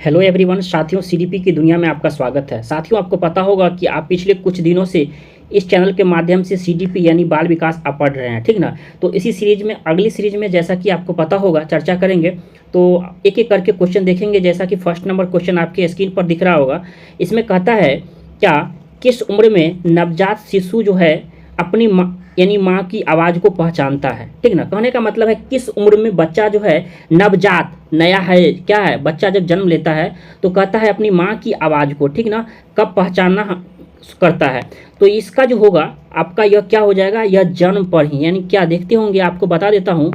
Hello everyone. साथियों, CDP की दुनिया में आपका स्वागत है। साथियों, आपको पता होगा कि आप पिछले कुछ दिनों से इस चैनल के माध्यम से सीडीपी यानी बाल विकास आप पढ़ रहे हैं, ठीक ना। तो इसी सीरीज में, अगली सीरीज में, जैसा कि आपको पता होगा, चर्चा करेंगे। तो एक एक करके क्वेश्चन देखेंगे। जैसा कि फर्स्ट नंबर क्वेश्चन आपके स्क्रीन पर दिख रहा होगा। इसमें कहता है, क्या किस उम्र में नवजात शिशु जो है अपनी माँ यानी माँ की आवाज़ को पहचानता है, ठीक ना। कहने का मतलब है किस उम्र में बच्चा जो है नवजात नया है, क्या है, बच्चा जब जन्म लेता है तो कहता है अपनी माँ की आवाज़ को, ठीक ना, कब पहचानना करता है। तो इसका जो होगा आपका यह क्या हो जाएगा, यह जन्म पर ही, यानी क्या देखते होंगे, आपको बता देता हूँ।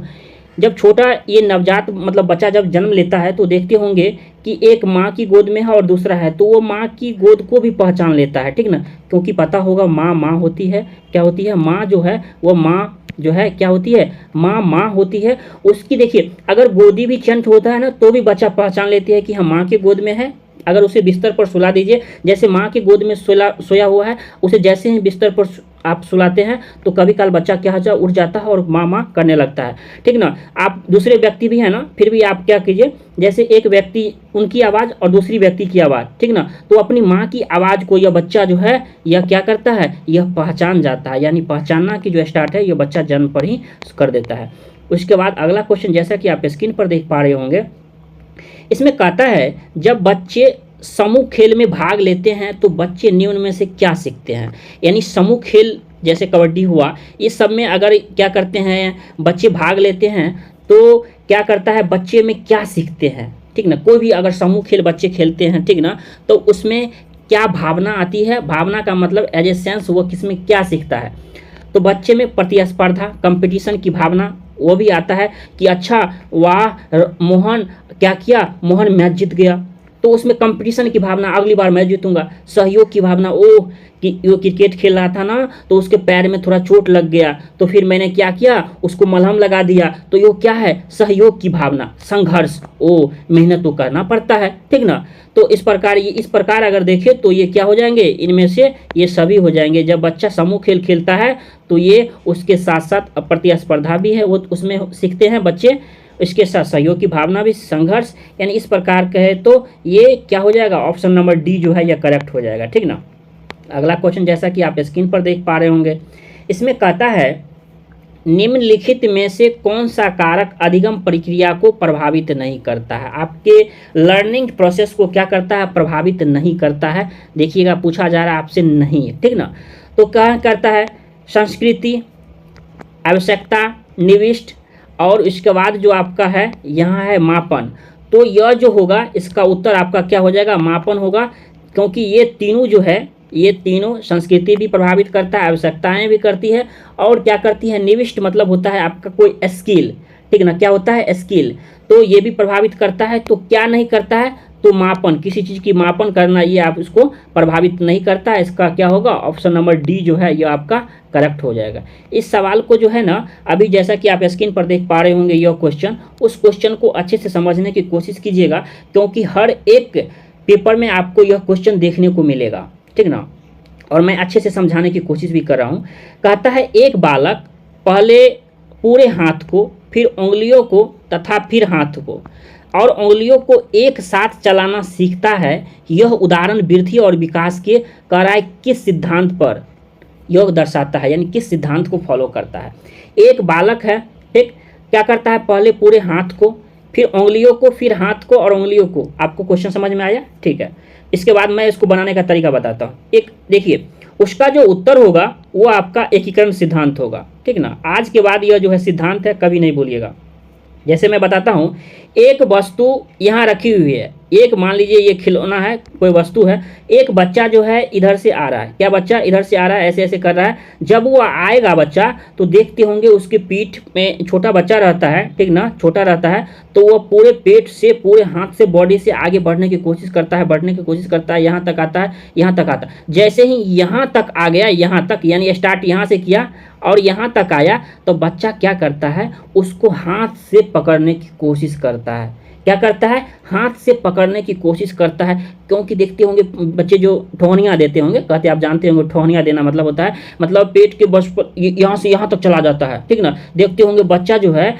जब छोटा ये नवजात मतलब बच्चा जब जन्म लेता है तो देखते होंगे कि एक माँ की गोद में है और दूसरा है, तो वो माँ की गोद को भी पहचान लेता है, ठीक ना। क्योंकि पता होगा माँ माँ होती है, क्या होती है, माँ जो है वो माँ जो है क्या होती है, माँ माँ होती है। उसकी देखिए, अगर गोदी भी चेंज होता है ना तो भी बच्चा पहचान लेती है कि हम माँ के गोद में है। अगर उसे बिस्तर पर सुला दीजिए, जैसे माँ के गोद में सोया हुआ है, उसे जैसे ही बिस्तर पर आप सुलाते हैं तो कभी काल बच्चा क्या हो उठ जाता है और माँ माँ करने लगता है, ठीक ना। आप दूसरे व्यक्ति भी है ना, फिर भी आप क्या कीजिए, जैसे एक व्यक्ति उनकी आवाज़ और दूसरी व्यक्ति की आवाज़, ठीक ना, तो अपनी माँ की आवाज़ को यह बच्चा जो है यह क्या करता है, यह पहचान जाता है। यानी पहचानना की जो स्टार्ट है यह बच्चा जन्म पर ही कर देता है। उसके बाद अगला क्वेश्चन, जैसा कि आप स्क्रीन पर देख पा रहे होंगे, इसमें कहता है जब बच्चे समूह खेल में भाग लेते हैं तो बच्चे निम्न में से क्या सीखते हैं। यानी समूह खेल जैसे कबड्डी हुआ, इस सब में अगर क्या करते हैं बच्चे भाग लेते हैं तो क्या करता है, बच्चे में क्या सीखते हैं, ठीक ना। कोई भी अगर समूह खेल बच्चे खेलते हैं, ठीक ना, तो उसमें क्या भावना आती है, भावना का मतलब एज ए सेंस वो किसमें क्या सीखता है। तो बच्चे में प्रतिस्पर्धा, कंपटीशन की भावना वो भी आता है कि अच्छा वाह मोहन क्या किया, मोहन मैच जीत गया, तो उसमें कंपटीशन की भावना, अगली बार मैं जीतूंगा। सहयोग की भावना, ओह कि वो क्रिकेट खेल रहा था ना तो उसके पैर में थोड़ा चोट लग गया तो फिर मैंने क्या किया, उसको मलहम लगा दिया, तो ये क्या है, सहयोग की भावना। संघर्ष, ओ मेहनत तो करना पड़ता है, ठीक ना। तो इस प्रकार अगर देखें तो ये क्या हो जाएंगे, इनमें से ये सभी हो जाएंगे। जब बच्चा समूह खेल खेलता है तो ये उसके साथ साथ प्रतिस्पर्धा भी है, वो उसमें सीखते हैं बच्चे, इसके साथ सहयोग की भावना भी, संघर्ष, यानी इस प्रकार कहे तो ये क्या हो जाएगा, ऑप्शन नंबर डी जो है यह करेक्ट हो जाएगा, ठीक ना। अगला क्वेश्चन, जैसा कि आप स्क्रीन पर देख पा रहे होंगे, इसमें कहता है निम्नलिखित में से कौन सा कारक अधिगम प्रक्रिया को प्रभावित नहीं करता है, आपके लर्निंग प्रोसेस को क्या करता है, प्रभावित नहीं करता है। देखिएगा पूछा जा रहा है आपसे, नहीं है, ठीक ना। तो क्या करता है, संस्कृति, आवश्यकता, निविष्ट, और इसके बाद जो आपका है यहाँ है मापन। तो यह जो होगा इसका उत्तर आपका क्या हो जाएगा, मापन होगा। क्योंकि ये तीनों जो है, ये तीनों, संस्कृति भी प्रभावित करता है, आवश्यकताएं भी करती है, और क्या करती है, निविष्ट मतलब होता है आपका कोई स्किल, ठीक ना, क्या होता है, स्किल, तो ये भी प्रभावित करता है। तो क्या नहीं करता है, तो मापन, किसी चीज़ की मापन करना, ये आप इसको प्रभावित नहीं करता है। इसका क्या होगा, ऑप्शन नंबर डी जो है ये आपका करेक्ट हो जाएगा। इस सवाल को जो है ना, अभी जैसा कि आप स्क्रीन पर देख पा रहे होंगे यह क्वेश्चन, उस क्वेश्चन को अच्छे से समझने की कोशिश कीजिएगा, क्योंकि हर एक पेपर में आपको यह क्वेश्चन देखने को मिलेगा, ठीक ना। और मैं अच्छे से समझाने की कोशिश भी कर रहा हूँ। कहता है एक बालक पहले पूरे हाथ को, फिर उंगलियों को तथा फिर हाथ को और उंगलियों को एक साथ चलाना सीखता है। यह उदाहरण वृद्धि और विकास के कराए किस सिद्धांत पर योग दर्शाता है, यानी किस सिद्धांत को फॉलो करता है। एक बालक है, ठीक, क्या करता है, पहले पूरे हाथ को, फिर उंगलियों को, फिर हाथ को और उंगलियों को। आपको क्वेश्चन समझ में आया, ठीक है। इसके बाद मैं इसको बनाने का तरीका बताता हूँ। एक देखिए, उसका जो उत्तर होगा वो आपका एकीकरण सिद्धांत होगा, ठीक ना। आज के बाद यह जो है सिद्धांत है, कभी नहीं भूलिएगा। जैसे मैं बताता हूँ, एक वस्तु यहाँ रखी हुई है, एक मान लीजिए ये खिलौना है, कोई वस्तु है, एक बच्चा जो है इधर से आ रहा है, क्या बच्चा इधर से आ रहा है, ऐसे ऐसे कर रहा है। जब वो आएगा बच्चा तो देखते होंगे उसके पीठ में छोटा बच्चा रहता है, ठीक ना, छोटा रहता है, तो वो पूरे पेट से, पूरे हाथ से, बॉडी से आगे बढ़ने की कोशिश करता है, यहाँ तक आता है, यहाँ तक आता है। जैसे ही यहाँ तक आ गया, यहाँ तक यानी स्टार्ट यहाँ से किया और यहाँ तक आया, तो बच्चा क्या करता है, उसको हाथ से पकड़ने की कोशिश करता है। क्या करता है, हाथ से पकड़ने की कोशिश करता है। क्योंकि देखते होंगे बच्चे जो ठोहनियाँ देते होंगे, कहते आप जानते होंगे ठोहनियाँ देना मतलब होता है, मतलब पेट के बस पर यहाँ से यहाँ तक चला जाता है, ठीक ना। देखते होंगे बच्चा जो है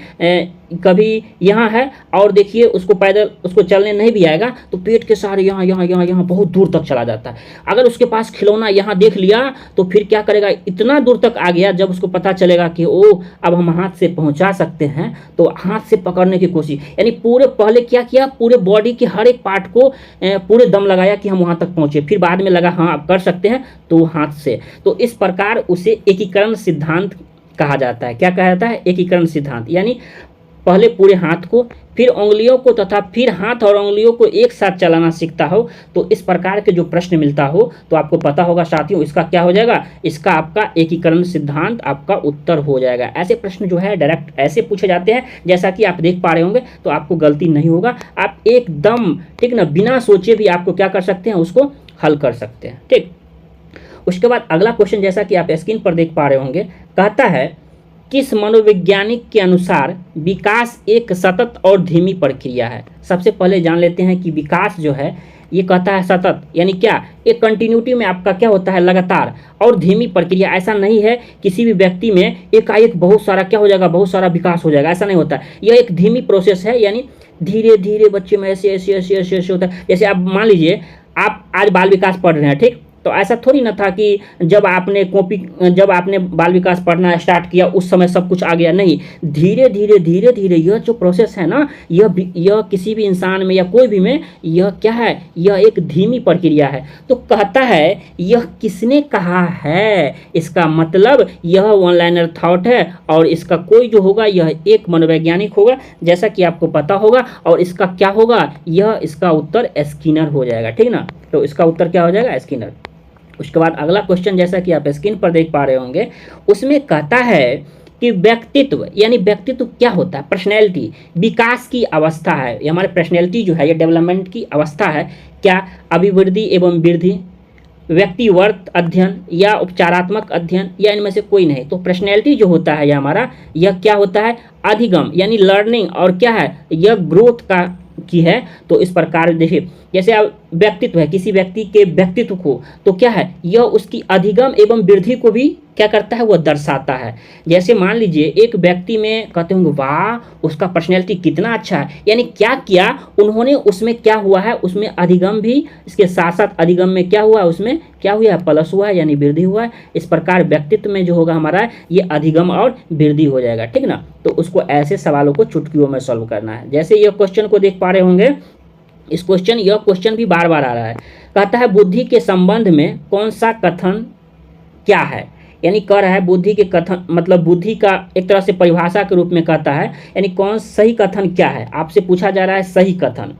कभी यहाँ है और देखिए उसको पैदल उसको चलने नहीं भी आएगा तो पेट के सहारे यहाँ यहाँ यहाँ यहाँ बहुत दूर तक चला जाता है। अगर उसके पास खिलौना यहाँ देख लिया तो फिर क्या करेगा, इतना दूर तक आ गया, जब उसको पता चलेगा कि ओ अब हम हाथ से पहुँचा सकते हैं तो हाथ से पकड़ने की कोशिश, यानी पूरे पहले क्या किया, पूरे बॉडी के हर एक पार्ट को पूरे दम लगाया कि हम वहाँ तक पहुँचे, फिर बाद में लगा हाँ आप कर सकते हैं तो हाथ से। तो इस प्रकार उसे एकीकरण सिद्धांत कहा जाता है। क्या कहा जाता है, एकीकरण सिद्धांत, यानी पहले पूरे हाथ को, फिर उंगलियों को तथा फिर हाथ और उंगलियों को एक साथ चलाना सीखता हो तो इस प्रकार के जो प्रश्न मिलता हो तो आपको पता होगा साथियों इसका क्या हो जाएगा, इसका आपका एकीकरण सिद्धांत आपका उत्तर हो जाएगा। ऐसे प्रश्न जो है डायरेक्ट ऐसे पूछे जाते हैं जैसा कि आप देख पा रहे होंगे, तो आपको गलती नहीं होगा, आप एकदम ठीक ना बिना सोचे भी आपको क्या कर सकते हैं, उसको हल कर सकते हैं। ठीक, उसके बाद अगला क्वेश्चन जैसा कि आप स्क्रीन पर देख पा रहे होंगे, कहता है किस मनोवैज्ञानिक के अनुसार विकास एक सतत और धीमी प्रक्रिया है। सबसे पहले जान लेते हैं कि विकास जो है ये कहता है सतत, यानी क्या, एक कंटिन्यूटी में आपका क्या होता है, लगातार, और धीमी प्रक्रिया ऐसा नहीं है किसी भी व्यक्ति में एकाएक बहुत सारा क्या हो जाएगा, बहुत सारा विकास हो जाएगा, ऐसा नहीं होता। यह एक धीमी प्रोसेस है, यानी धीरे धीरे बच्चे में ऐसे ऐसे ऐसे ऐसे ऐसे होता है। जैसे आप मान लीजिए आप आज बाल विकास पढ़ रहे हैं, ठीक, तो ऐसा थोड़ी ना था कि जब आपने बाल विकास पढ़ना स्टार्ट किया उस समय सब कुछ आ गया, नहीं, धीरे धीरे यह जो प्रोसेस है ना, यह किसी भी इंसान में या कोई भी में यह क्या है, यह एक धीमी प्रक्रिया है। तो कहता है यह किसने कहा है, इसका मतलब यह वन लाइनर थॉट है और इसका कोई जो होगा यह एक मनोवैज्ञानिक होगा जैसा कि आपको पता होगा, और इसका क्या होगा, यह इसका उत्तर स्किनर हो जाएगा। ठीक ना, तो इसका उत्तर क्या हो जाएगा, स्किनर। उसके बाद अगला क्वेश्चन जैसा कि आप स्क्रीन पर देख पा रहे होंगे, उसमें कहता है कि व्यक्तित्व, यानी व्यक्तित्व क्या होता है, पर्सनैलिटी विकास की अवस्था है। ये हमारे पर्सनैलिटी जो है ये डेवलपमेंट की अवस्था है। क्या अभिवृद्धि एवं वृद्धि, व्यक्तिवर्त अध्ययन या उपचारात्मक अध्ययन, या इनमें से कोई नहीं। तो पर्सनैलिटी जो होता है यह हमारा, यह क्या होता है, अधिगम, यानी लर्निंग, और क्या है, यह ग्रोथ का की है। तो इस प्रकार देखिए, जैसे अब व्यक्तित्व है, किसी व्यक्ति के व्यक्तित्व को तो क्या है, यह उसकी अधिगम एवं वृद्धि को भी क्या करता है, वह दर्शाता है। जैसे मान लीजिए एक व्यक्ति में कहते होंगे वाह उसका पर्सनैलिटी कितना अच्छा है, यानी क्या किया उन्होंने, उसमें क्या हुआ है, उसमें अधिगम भी, इसके साथ साथ अधिगम में क्या हुआ, उसमें क्या हुआ है, प्लस हुआ है, यानी वृद्धि हुआ है। इस प्रकार व्यक्तित्व में जो होगा हमारा ये अधिगम और वृद्धि हो जाएगा। ठीक ना, तो उसको ऐसे सवालों को चुटकियों में सॉल्व करना है। जैसे ये क्वेश्चन को देख पा रहे होंगे, यह क्वेश्चन भी बार बार आ रहा है। कहता है बुद्धि के संबंध में कौन सा कथन क्या है, यानी कह रहा है बुद्धि के कथन, मतलब बुद्धि का एक तरह से परिभाषा के रूप में कहता है, यानी कौन सही कथन क्या है, आपसे पूछा जा रहा है सही कथन।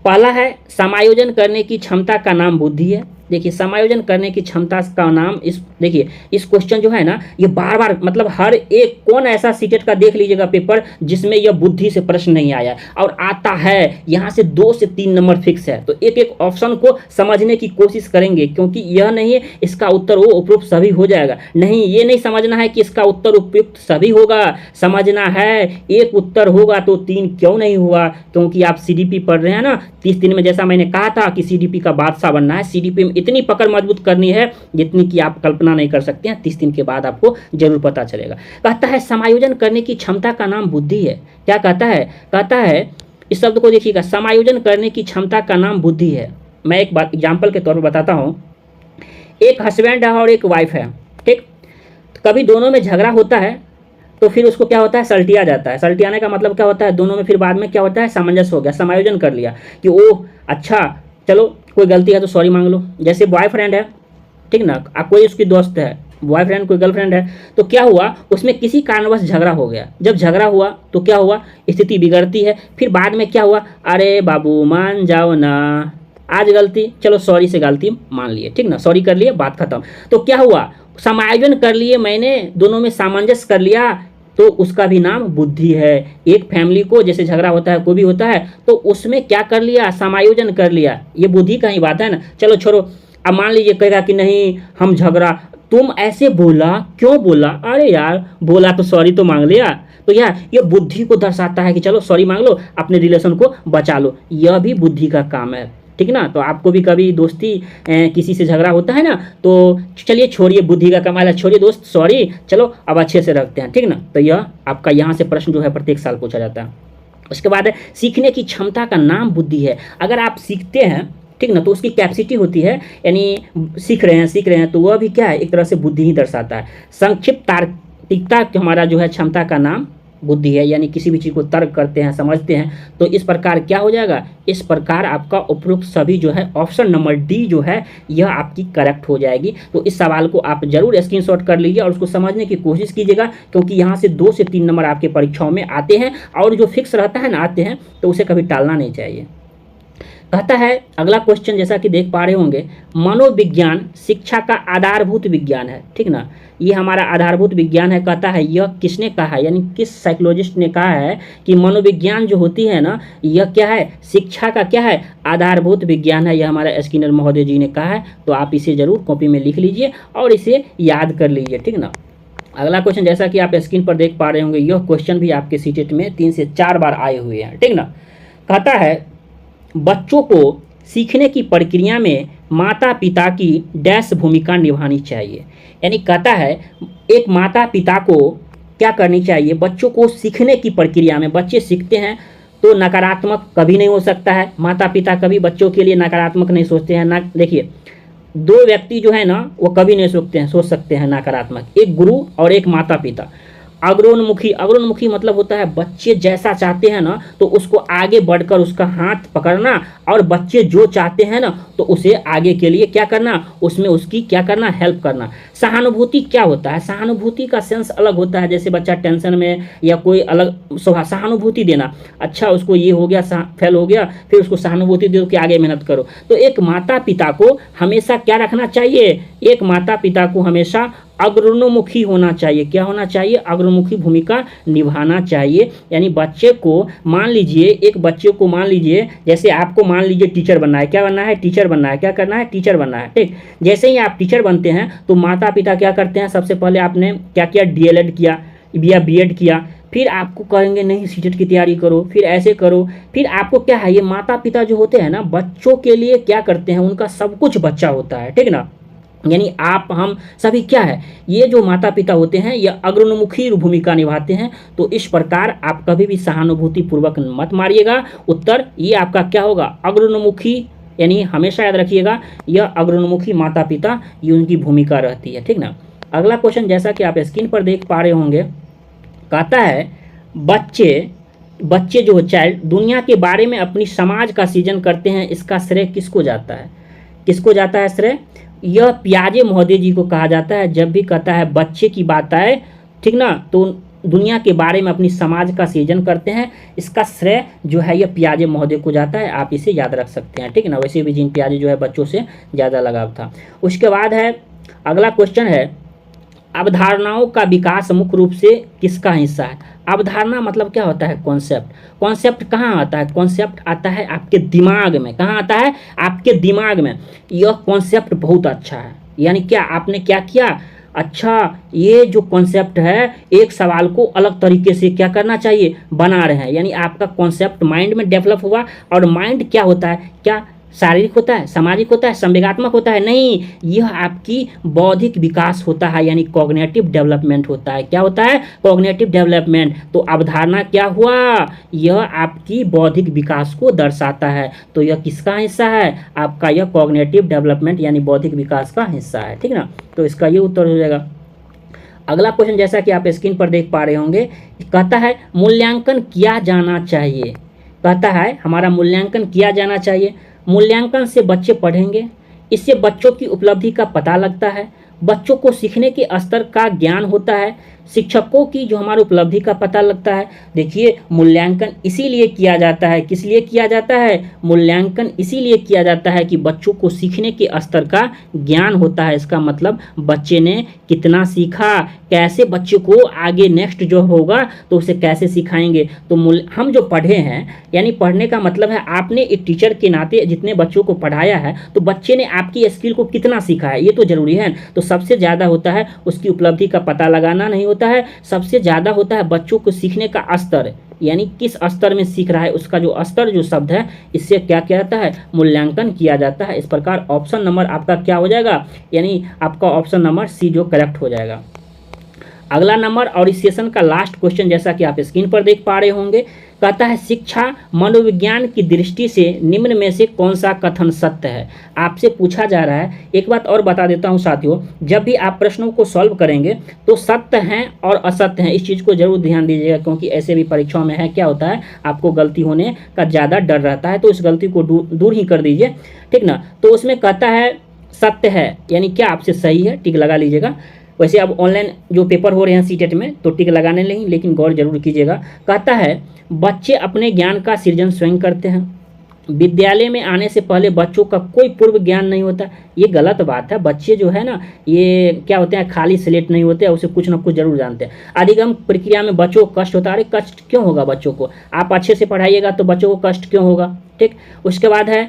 पहला है समायोजन करने की क्षमता का नाम बुद्धि है। देखिए समायोजन करने की क्षमता का नाम, देखिए इस क्वेश्चन जो है ना ये बार बार, मतलब हर एक, कौन ऐसा सीटेट का देख लीजिएगा पेपर जिसमें यह बुद्धि से प्रश्न नहीं आया, और आता है यहाँ से 2 से 3 नंबर फिक्स है। तो एक एक ऑप्शन को समझने की कोशिश करेंगे, क्योंकि यह नहीं है इसका उत्तर वो उपयुक्त सभी हो जाएगा, नहीं, ये नहीं समझना है कि इसका उत्तर उपयुक्त सभी होगा, समझना है एक उत्तर होगा तो 3 क्यों नहीं हुआ, क्योंकि आप सीडीपी पढ़ रहे हैं ना। 30 दिन में जैसा मैंने कहा था कि सीडीपी का बादशाह बनना है, सीडीपी में इतनी पकड़ मजबूत करनी है जितनी कि आप कल्पना नहीं कर सकते हैं। 30 दिन के बाद आपको जरूर पता चलेगा। कहता है समायोजन करने की क्षमता का नाम बुद्धि है। क्या कहता है, कहता है इस शब्द को देखिएगा, समायोजन करने की क्षमता का नाम बुद्धि है। मैं एक बात एग्जाम्पल के तौर पर बताता हूँ। एक हस्बैंड है और एक वाइफ है, ठीक, कभी दोनों में झगड़ा होता है तो फिर उसको क्या होता है, सल्टिया जाता है। सल्टियाने का मतलब क्या होता है, दोनों में फिर बाद में क्या होता है, सामंजस्य हो गया, समायोजन कर लिया कि ओह अच्छा चलो कोई गलती है तो सॉरी मांग लो। जैसे बॉयफ्रेंड है, ठीक ना, कोई उसकी दोस्त है, बॉयफ्रेंड कोई गर्लफ्रेंड है, तो क्या हुआ उसमें किसी कारणवश झगड़ा हो गया। जब झगड़ा हुआ तो क्या हुआ, स्थिति बिगड़ती है, फिर बाद में क्या हुआ, अरे बाबू मान जाओ ना, आज गलती, चलो सॉरी से गलती मान लिए, ठीक ना, सॉरी कर लिए, बात खत्म। तो क्या हुआ, समायोजन कर लिए, मैंने दोनों में सामंजस्य कर लिया, तो उसका भी नाम बुद्धि है। एक फैमिली को जैसे झगड़ा होता है, कोई भी होता है, तो उसमें क्या कर लिया, समायोजन कर लिया, ये बुद्धि का ही बात है ना। चलो छोड़ो, अब मान लीजिए कहेगा कि नहीं हम झगड़ा, तुम ऐसे बोला, क्यों बोला, अरे यार बोला तो सॉरी तो मांग लिया, तो यार ये बुद्धि को दर्शाता है कि चलो सॉरी मांग लो, अपने रिलेशन को बचा लो, यह भी बुद्धि का काम है। ठीक ना। तो आपको भी कभी दोस्ती किसी से झगड़ा होता है ना, तो चलिए छोड़िए, बुद्धि का कमाल है, छोड़िए दोस्त, सॉरी, चलो अब अच्छे से रखते हैं, ठीक ना। तो यह आपका यहाँ से प्रश्न जो है प्रत्येक साल पूछा जाता है। उसके बाद है सीखने की क्षमता का नाम बुद्धि है। अगर आप सीखते हैं, ठीक ना, तो उसकी कैपेसिटी होती है, यानी सीख रहे हैं तो वह भी क्या है, एक तरह से बुद्धि ही दर्शाता है। संक्षिप्त तार्किकता हमारा जो है क्षमता का नाम बुद्धि है, यानी किसी भी चीज़ को तर्क करते हैं, समझते हैं, तो इस प्रकार क्या हो जाएगा, इस प्रकार आपका उपरोक्त सभी जो है ऑप्शन नंबर डी जो है यह आपकी करेक्ट हो जाएगी। तो इस सवाल को आप जरूर स्क्रीनशॉट कर लीजिए और उसको समझने की कोशिश कीजिएगा, क्योंकि यहाँ से 2 से 3 नंबर आपके परीक्षाओं में आते हैं, और जो फिक्स रहता है ना आते हैं, तो उसे कभी टालना नहीं चाहिए। कहता है अगला क्वेश्चन, जैसा कि देख पा रहे होंगे, मनोविज्ञान शिक्षा का आधारभूत विज्ञान है, ठीक ना। ये हमारा आधारभूत विज्ञान है। कहता है यह किसने कहा है, यानी किस साइकोलॉजिस्ट ने कहा है कि मनोविज्ञान जो होती है ना, यह क्या है, शिक्षा का क्या है, आधारभूत विज्ञान है। यह हमारा स्किनर महोदय जी ने कहा है। तो आप इसे जरूर कॉपी में लिख लीजिए और इसे याद कर लीजिए, ठीक ना। अगला क्वेश्चन, जैसा कि आप स्क्रीन पर देख पा रहे होंगे, यह क्वेश्चन भी आपके सीटेट में 3 से 4 बार आए हुए हैं, ठीक ना। कहता है बच्चों को सीखने की प्रक्रिया में माता पिता की डैश भूमिका निभानी चाहिए। यानी कहता है एक माता पिता को क्या करनी चाहिए, बच्चों को सीखने की प्रक्रिया में, बच्चे सीखते हैं तो नकारात्मक कभी नहीं हो सकता है, माता पिता कभी बच्चों के लिए नकारात्मक नहीं सोचते हैं ना। देखिए 2 व्यक्ति जो है ना वो कभी नहीं सोच सकते हैं नकारात्मक, एक गुरु और एक माता पिता। अग्रोन्मुखी मतलब होता है बच्चे जैसा चाहते हैं ना तो उसको आगे बढ़कर उसका हाथ पकड़ना, और बच्चे जो चाहते हैं ना तो उसे आगे के लिए क्या करना, उसमें उसकी क्या करना, हेल्प करना। सहानुभूति क्या होता है, सहानुभूति का सेंस अलग होता है। जैसे बच्चा टेंशन में या कोई अलग सहानुभूति देना, अच्छा उसको ये हो गया, फेल हो गया, फिर उसको सहानुभूति दे दो कि आगे मेहनत करो। तो एक माता पिता को हमेशा क्या रखना चाहिए, एक माता पिता को हमेशा अग्रमुखी होना चाहिए। क्या होना चाहिए, अग्रमुखी भूमिका निभाना चाहिए। यानी बच्चे को मान लीजिए, एक बच्चे को मान लीजिए, जैसे आपको मान लीजिए टीचर बनना है, क्या बनना है, टीचर बनना है, क्या करना है, टीचर बनना है, ठीक। जैसे ही आप टीचर बनते हैं तो माता पिता क्या करते हैं, सबसे पहले आपने क्या किया, डीएलएड किया या बीएड किया, फिर आपको कहेंगे नहीं सीटेट की तैयारी करो, फिर ऐसे करो, फिर आपको क्या है, ये माता पिता जो होते हैं ना बच्चों के लिए क्या करते हैं, उनका सब कुछ बच्चा होता है, ठीक ना। यानी आप हम सभी क्या है, ये जो माता पिता होते हैं ये अग्रमुखी भूमिका निभाते हैं। तो इस प्रकार आप कभी भी सहानुभूति पूर्वक मत मारिएगा, उत्तर ये आपका क्या होगा, अग्रमुखी। यानी हमेशा याद रखिएगा यह अग्रमुखी माता पिता ये उनकी भूमिका रहती है, ठीक ना। अगला क्वेश्चन, जैसा कि आप स्क्रीन पर देख पा रहे होंगे, कहता है बच्चे जो चाइल्ड दुनिया के बारे में अपनी समाज का सृजन करते हैं, इसका श्रेय किसको जाता है, किसको जाता है श्रेय, यह पियाजे महोदय जी को कहा जाता है। जब भी कहता है बच्चे की बात आए, ठीक ना, तो दुनिया के बारे में अपनी समाज का सृजन करते हैं, इसका श्रेय जो है यह पियाजे महोदय को जाता है। आप इसे याद रख सकते हैं, ठीक ना। वैसे भी जीन पियाजे जो है बच्चों से ज़्यादा लगाव था। उसके बाद है अगला क्वेश्चन है, अवधारणाओं का विकास मुख्य रूप से किसका हिस्सा है। अवधारणा मतलब क्या होता है, कॉन्सेप्ट। कॉन्सेप्ट कहाँ आता है, कॉन्सेप्ट आता है आपके दिमाग में। कहाँ आता है, आपके दिमाग में। यह कॉन्सेप्ट बहुत अच्छा है, यानी क्या आपने क्या किया, अच्छा ये जो कॉन्सेप्ट है एक सवाल को अलग तरीके से क्या करना चाहिए, बना रहे हैं। यानी आपका कॉन्सेप्ट माइंड में डेवलप हुआ। और माइंड क्या होता है, क्या शारीरिक होता है, सामाजिक होता है, संवेगात्मक होता है, नहीं, यह आपकी बौद्धिक विकास होता है, यानी कॉग्निटिव डेवलपमेंट होता है। क्या होता है, कॉग्निटिव डेवलपमेंट। तो अवधारणा क्या हुआ, यह आपकी बौद्धिक विकास को दर्शाता है। तो यह किसका हिस्सा है, आपका यह कॉग्निटिव डेवलपमेंट यानी बौद्धिक विकास का हिस्सा है, ठीक ना। तो इसका ये उत्तर हो जाएगा। अगला क्वेश्चन, जैसा कि आप स्क्रीन पर देख पा रहे होंगे, कहता है मूल्यांकन किया जाना चाहिए। कहता है हमारा मूल्यांकन किया जाना चाहिए। मूल्यांकन से बच्चे पढ़ेंगे, इससे बच्चों की उपलब्धि का पता लगता है, बच्चों को सीखने के स्तर का ज्ञान होता है, शिक्षकों की जो हमारी उपलब्धि का पता लगता है। देखिए मूल्यांकन इसीलिए किया जाता है, किस लिए किया जाता है, मूल्यांकन इसीलिए किया जाता है कि बच्चों को सीखने के स्तर का ज्ञान होता है। इसका मतलब बच्चे ने कितना सीखा, कैसे बच्चे को आगे नेक्स्ट जो होगा तो उसे कैसे सिखाएंगे। तो हम जो पढ़े हैं, यानी पढ़ने का मतलब है आपने एक टीचर के नाते जितने बच्चों को पढ़ाया है तो बच्चे ने आपकी स्किल को कितना सीखा है, ये तो जरूरी है। तो सबसे ज़्यादा होता है उसकी उपलब्धि का पता लगाना नहीं होता है, सबसे ज़्यादा होता है बच्चों को सीखने का स्तर, यानी किस स्तर में सीख रहा है, उसका जो स्तर जो शब्द है इससे क्या किया जाता है, मूल्यांकन किया जाता है। इस प्रकार ऑप्शन नंबर आपका क्या हो जाएगा, यानी आपका ऑप्शन नंबर सी जो करेक्ट हो जाएगा। अगला नंबर और इस सेशन का लास्ट क्वेश्चन जैसा कि आप स्क्रीन पर देख पा रहे होंगे, कहता है शिक्षा मनोविज्ञान की दृष्टि से निम्न में से कौन सा कथन सत्य है। आपसे पूछा जा रहा है। एक बात और बता देता हूं साथियों, जब भी आप प्रश्नों को सॉल्व करेंगे तो सत्य हैं और असत्य हैं, इस चीज़ को जरूर ध्यान दीजिएगा, क्योंकि ऐसे भी परीक्षाओं में है क्या होता है, आपको गलती होने का ज़्यादा डर रहता है, तो इस गलती को दूर ही कर दीजिए, ठीक ना। तो उसमें कहता है सत्य है, यानी क्या आपसे सही है, टिक लगा लीजिएगा। वैसे अब ऑनलाइन जो पेपर हो रहे हैं सीटेट में तो टिक लगाने नहीं, लेकिन गौर जरूर कीजिएगा। कहता है बच्चे अपने ज्ञान का सृजन स्वयं करते हैं, विद्यालय में आने से पहले बच्चों का कोई पूर्व ज्ञान नहीं होता। ये गलत बात है। बच्चे जो है ना, ये क्या होते हैं, खाली स्लेट नहीं होते, उसे कुछ ना कुछ जरूर जानते हैं। अधिगम प्रक्रिया में बच्चों को कष्ट होता है। अरे कष्ट क्यों होगा बच्चों को, आप अच्छे से पढ़ाइएगा तो बच्चों को कष्ट क्यों होगा, ठीक। उसके बाद है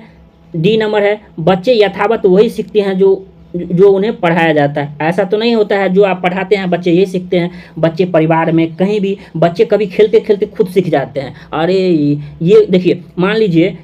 डी नंबर है, बच्चे यथावत वही सीखते हैं जो उन्हें पढ़ाया जाता है। ऐसा तो नहीं होता है जो आप पढ़ाते हैं बच्चे ये सीखते हैं। बच्चे परिवार में कहीं भी बच्चे कभी खेलते खेलते खुद सीख जाते हैं। अरे ये देखिए, मान लीजिए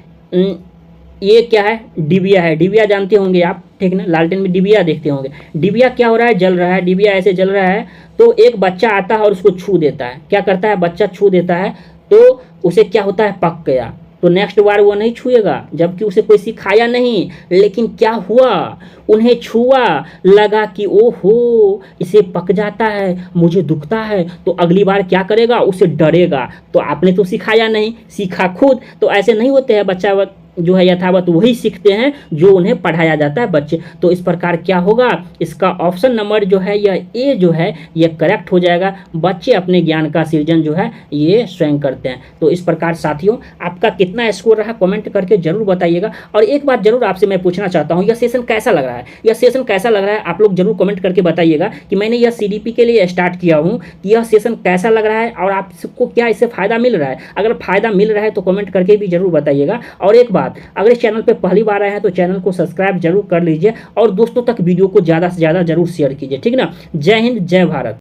ये क्या है, डिबिया है। डिबिया जानते होंगे आप, ठीक ना, लालटेन में डिबिया देखते होंगे। डिबिया क्या हो रहा है, जल रहा है। डिबिया ऐसे जल रहा है तो एक बच्चा आता है और उसको छू देता है। क्या करता है, बच्चा छू देता है तो उसे क्या होता है, पक गया। तो नेक्स्ट बार वो नहीं छुएगा, जबकि उसे कोई सिखाया नहीं। लेकिन क्या हुआ, उन्हें छुआ, लगा कि ओहो इसे पक जाता है, मुझे दुखता है, तो अगली बार क्या करेगा, उसे डरेगा। तो आपने तो सिखाया नहीं, सीखा खुद। तो ऐसे नहीं होते हैं, बच्चा जो है यथावत वही सीखते हैं जो उन्हें पढ़ाया जाता है बच्चे। तो इस प्रकार क्या होगा, इसका ऑप्शन नंबर जो है यह ए जो है यह करेक्ट हो जाएगा। बच्चे अपने ज्ञान का सृजन जो है ये स्वयं करते हैं। तो इस प्रकार साथियों आपका कितना स्कोर रहा कमेंट करके जरूर बताइएगा। और एक बात जरूर आपसे मैं पूछना चाहता हूँ, यह सेशन कैसा लग रहा है, यह सेशन कैसा लग रहा है, आप लोग जरूर कमेंट करके बताइएगा कि मैंने यह CDP के लिए स्टार्ट किया हूँ, यह सेशन कैसा लग रहा है और आप सबको क्या इससे फ़ायदा मिल रहा है। अगर फ़ायदा मिल रहा है तो कमेंट करके भी जरूर बताइएगा। और एक अगर इस चैनल पे पहली बार आए हैं तो चैनल को सब्सक्राइब जरूर कर लीजिए और दोस्तों तक वीडियो को ज़्यादा से ज़्यादा जरूर शेयर कीजिए, ठीक ना। जय हिंद, जय भारत।